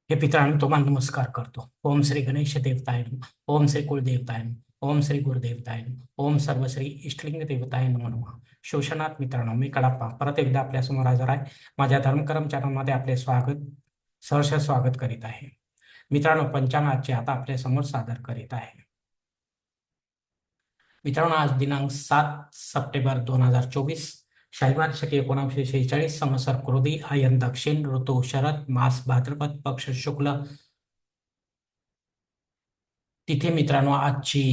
हे पितरांनो तुम्हाला नमस्कार करतो. ओम श्री गणेश देवताय नमः. ओम श्री कुलदेवताय नमः. ओम श्री गुरुदेवताय नमः. ओम सर्व श्री इष्टलिंग देवताय नमः नमः. शिवशनाथ मित्रांनो, मी कडाप्पा परत एकदा आपल्यासमोर हजर आहे. माझ्या धर्मकरम चॅनलमध्ये आपले स्वागत, सहर्ष स्वागत करीत आहे. मित्रांनो, पंचांगाचे आता आपल्या समोर सादर करीत आहे. मित्रांनो, आज दिनांक 7 सप्टेंबर 2024, शनिवार शके 1946, संवत्सर क्रोधी, आयन दक्षिण, ऋतू शरद, मास भाद्रपद, पक्ष शुक्ल, तिथे मित्रांनो आजची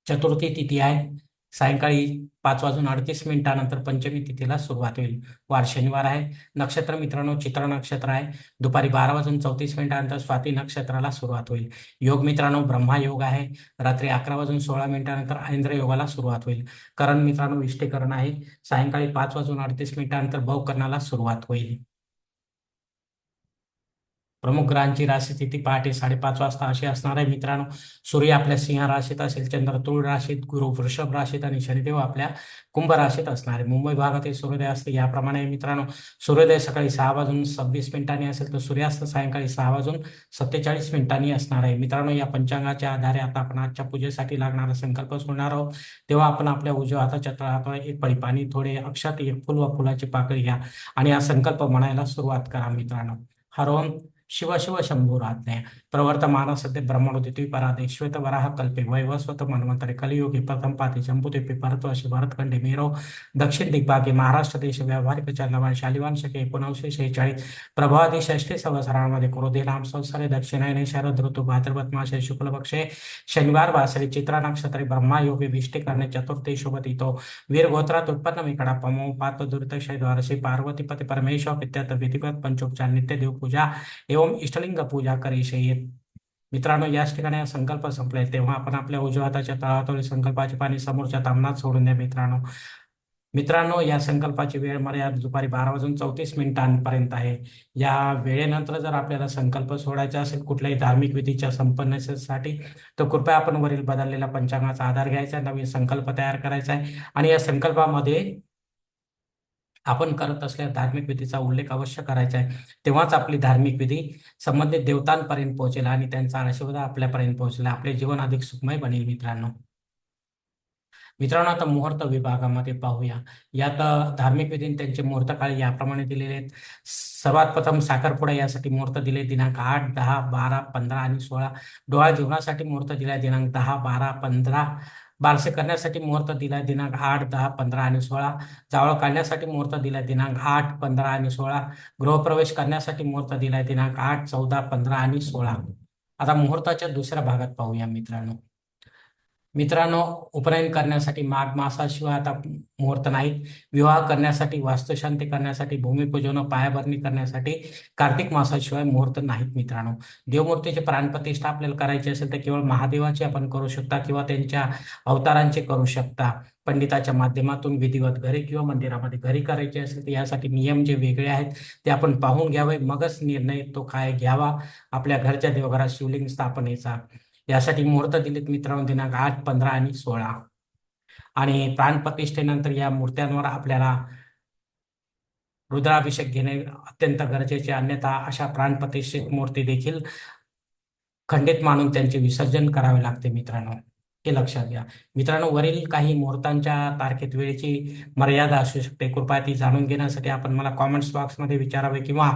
चतुर्थी तिथी आहे. सायंकाळी 5:38 पंचमी तिथीला सुरुवात होईल. वार शनिवार आहे. नक्षत्र मित्रांनो चित्रा नक्षत्र आहे. दुपारी 12:34 स्वाती नक्षत्राला सुरुवात होईल. योग मित्रांनो ब्रह्मा योग आहे. रात्री 11:16 ऐंद्र योगाला सुरुवात होईल. करण मित्रांनो विष्टीकरण आहे. सायंकाळी 5:38 भवकरणाला सुरुवात होईल. प्रमुख ग्रहांची राशी स्थिती पहाटे 5:30 वाजता अशी असणार आहे मित्रांनो. सूर्य आपल्या सिंह राशीत असेल, चंद्र तुळ राशीत, गुरु वृषभ राशीत आणि शनिदेव आपल्या कुंभ राशीत असणार आहे. मुंबई भागातील सूर्योदय असते याप्रमाणे मित्रांनो. सूर्योदय सकाळी 6:26 असेल तर सूर्यास्त सायंकाळी 6:47 असणार आहे. मित्रांनो, या पंचांगाच्या आधारे आता आपण आजच्या पूजेसाठी लागणारा संकल्प सोडणार आहोत. तेव्हा आपण आपल्या उजव्या हाताच्या तळहातावर एक पळी पाणी, थोडे अक्षत, एक फुल व फुलाची पाकळी घ्या आणि हा संकल्प म्हणायला सुरुवात करा मित्रांनो. हर ओम शिव शिव शंभूराज्ञे प्रवर्तमान सद्य ब्रह्मणोदिती परादे श्वेत वराह कल्पे वैवस्वत मन्वंतरे कलियुगे प्रथम पाती जंबुद्वीपे भरतवर्षे भरतखंडे मेरो दक्षिण दिग्भागे महाराष्ट्र देश व्यावहारिक चंद्रमान शालिवान शके 1946 प्रभावादी 66 संवत्सरांमध्ये क्रोधी नाम संवत्सरे दक्षिणायने शरद ऋतू भाद्रपद मासे शुक्ल पक्षे शनिवार वासरे चित्रा नक्षत्रे ब्रह्मा योगे विष्टी करणे चतुर्थी शुभतितो वीर गोत्रात उत्पन्न विकडा पमो पात दुर्दक्षय द्वारसी पार्वतीपती परमेश्वर पित्यात विधिवत पंचोपचार नित्य देव पूजा एवं इष्टलिंग पूजा करीशे. मित्रांनो, याच ठिकाणी हा संकल्प संपलाय. तेव्हा आपण आपल्या उजव्या हाताच्या तळहातावरील संकल्पाचे पाणी समोरच्या तामणात सोडून द्या मित्रांनो. मित्रांनो, या संकल्पाची वेळ मर्यादा दुपारी 12:34 आहे. या वेळेनंतर जर आपल्याला संकल्प सोडायचा असेल कुठल्याही धार्मिक विधीच्या संपन्नतेसाठी, तर कृपया आपण वरील बदललेल्या पंचांगाचा आधार घ्यायचा, नवीन संकल्प तयार करायचा आहे आणि या संकल्पामध्ये आपण करत असलेल्या धार्मिक विधीचा उल्लेख अवश्य करायचा आहे. तेव्हाच आपली धार्मिक विधी संबंधित देवतांपर्यंत पोहोचेल आणि त्यांचा आशीर्वाद आपल्यापर्यंत पोहोचेल. आपले जीवन अधिक सुखमय बनेल मित्रांनो. मित्रांनो, आता मुहूर्त विभागामध्ये पाहूया. यात धार्मिक विधी त्यांचे मुहूर्त काळ याप्रमाणे दिलेले आहेत. सर्वात प्रथम साखरपुडा यासाठी मुहूर्त दिले दिनांक 8, 10, 12, 15 आणि 16. डोळा जेवणासाठी मुहूर्त दिला दिनांक 10, 12, 15. बारसे करण्यासाठी मुहूर्त दिला दिनांक 8, 10, 15 आणि 16. जावळ काढण्यासाठी मुहूर्त दिला दिनांक 8, 15 आणि 16. गृहप्रवेश करण्यासाठी मुहूर्त दिला दिनांक 8, 14, 15 आणि 16. आता मुहूर्ताच्या दुसऱ्या भागात पाहूया मित्रांनो. मित्रांनो, उपनयन करण्यासाठी माघ मासाशिवाय आता मुहूर्त नाहीत. विवाह करण्यासाठी, वास्तुशांती करण्यासाठी, भूमिपूजन, पायाभरणी करण्यासाठी कार्तिक मासाशिवाय मुहूर्त नाहीत मित्रांनो. देवमूर्तीची प्राणप्रतिष्ठा आपल्याला करायची असेल तर केवळ महादेवाची आपण करू शकता किंवा त्यांच्या अवतारांचे करू शकता. पंडिताच्या माध्यमातून विधिवत घरी किंवा मंदिरामध्ये घरी करायचे असेल तर यासाठी नियम जे वेगळे आहेत ते आपण पाहून घ्यावे, मगच निर्णय तो काय घ्यावा आपल्या घरच्या देवघरात शिवलिंग स्थापनेचा. यासाठी मुहूर्त दिलेत मित्रांनो दिनांक 8, 15 आणि 16. आणि प्राणप्रतिष्ठेनंतर या मूर्त्यांवर आपल्याला रुद्राभिषेक घेणे अत्यंत गरजेचे, अन्यथा अशा प्राणप्रतिष्ठित मूर्ती देखील खंडित मानून त्यांचे विसर्जन करावे लागते मित्रांनो. हे लक्षात घ्या. मित्रांनो, वरील काही मुहूर्तांच्या तारखेत वेळेची मर्यादा असू शकते. कृपया ती जाणून घेण्यासाठी आपण मला कॉमेंट्स बॉक्समध्ये विचारावे किंवा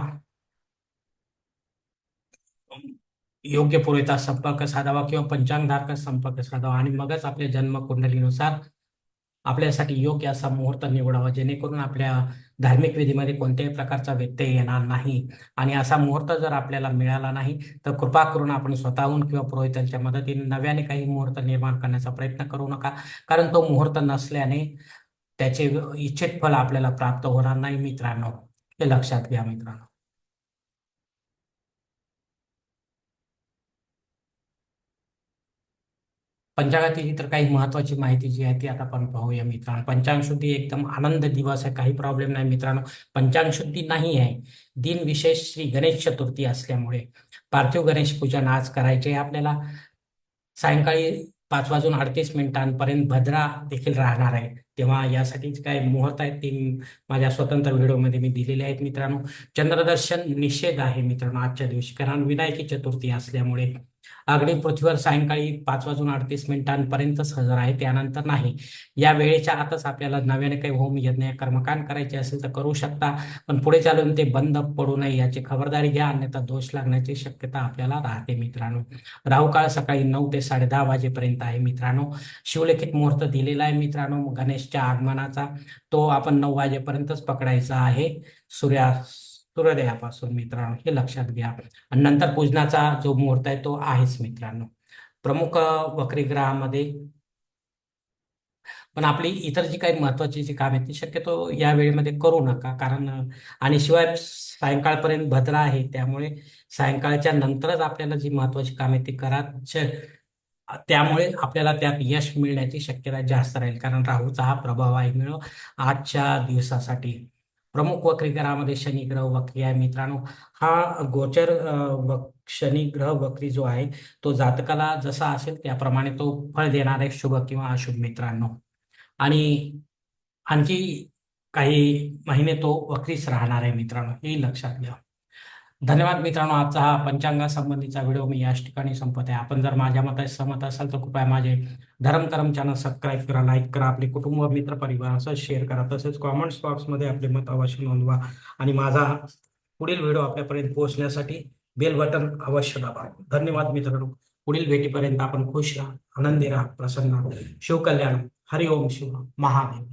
योग्य पुरवठा संपर्क साधावा किंवा पंचांगधारकास संपर्क साधावा आणि मगच आपल्या जन्मकुंडलीनुसार आपल्यासाठी योग्य असा मुहूर्त निवडावा, जेणेकरून आपल्या धार्मिक विधीमध्ये कोणत्याही प्रकारचा व्यत्यय येणार नाही. आणि असा मुहूर्त जर आपल्याला मिळाला नाही तर कृपा करून आपण स्वतःहून किंवा पुरोहितांच्या मदतीने नव्याने काही मुहूर्त निर्माण करण्याचा प्रयत्न करू नका, कारण तो मुहूर्त नसल्याने त्याचे इच्छित फल आपल्याला प्राप्त होणार नाही मित्रांनो. हे लक्षात घ्या मित्रांनो. पंचांगातील इतर काही महत्वाची माहिती जी आहे ती आता आपण पाहूया मित्रांनो. पंचांग शुद्धी एकदम आनंद दिवस आहे, काही प्रॉब्लेम नाही मित्रांनो. पंचांग शुद्धी नाही आहे. दिन विशेष श्री गणेश चतुर्थी असल्यामुळे पार्थिव गणेश पूजन आज करायचे आहे आपल्याला. सायंकाळी 5:38 भद्रा देखील राहणार आहे. तेव्हा यासाठीच काय मुहूर्त आहेत ते माझ्या स्वतंत्र व्हिडिओमध्ये मी दिलेले आहेत मित्रांनो. चंद्रदर्शन निषेध आहे मित्रांनो आजच्या दिवशी, कारण विनायकी चतुर्थी असल्यामुळे. अग्नी पृथ्वीवर सायंकाळी 5:38 हजर आहे, त्यानंतर नाही. या वेळेच्या आतच आपल्याला नव्याने काही होम यज्ञ कर्मकांड करायचे असेल तर करू शकता, पण पुढे चालून ते बंद पडू नये याची खबरदारी घ्या, अन्यथा दोष लागण्याची शक्यता आपल्याला राहते मित्रांनो. राहू काळ सकाळी 9 ते 10:30 वाजेपर्यंत आहे मित्रांनो. शिवलिखित मुहूर्त दिलेला आहे मित्रांनो गणेशच्या आगमनाचा, तो आपण 9 वाजेपर्यंतच पकडायचा आहे सूर्योदयापासून मित्रांनो, हे लक्षात घ्या. आणि नंतर पूजनाचा जो मुहूर्त आहे तो आहेच मित्रांनो. प्रमुख वक्री ग्रहामध्ये पण आपली इतर जी काही महत्वाची जी कामे आहेत ती शक्यतो या वेळेमध्ये करू नका, कारण आणि शिवाय सायंकाळपर्यंत भद्रा आहे, त्यामुळे सायंकाळच्या नंतरच आपल्याला जी महत्वाची कामे ती करा. त्यामुळे आपल्याला त्यात यश मिळण्याची शक्यता जास्त राहील, कारण राहूचा हा प्रभाव आहे मिळो आजच्या दिवसासाठी. प्रमुख वक्री ग्रहामध्ये शनी ग्रह वक्री आहे मित्रांनो. हा गोचर शनी ग्रह वक्री जो आहे तो जातकाला जसा असेल त्याप्रमाणे तो फळ देणार आहे, शुभ किंवा अशुभ मित्रांनो. आणि आणखी काही महिने तो वक्रीच राहणार आहे मित्रांनो, हे लक्षात घ्या. धन्यवाद मित्रांनो. आजचा हा पंचांगासंबंधीचा व्हिडिओ मी याच ठिकाणी संपत आहे. आपण जर माझ्या मताशी सहमत असाल तर कृपया माझे धर्म करम चॅनल सबस्क्राईब करा, लाईक करा, आपले कुटुंब मित्र परिवार असं शेअर करा. तसेच कॉमेंट्स बॉक्समध्ये आपले मत अवश्य नोंदवा आणि माझा पुढील व्हिडिओ आपल्यापर्यंत पोहोचण्यासाठी बेल बटन अवश्य दाबा. धन्यवाद मित्रांनो. पुढील भेटीपर्यंत आपण खुश राहा, आनंदी राहा, प्रसन्न राहा. शिवकल्याण. हरिओम शिव महादेव.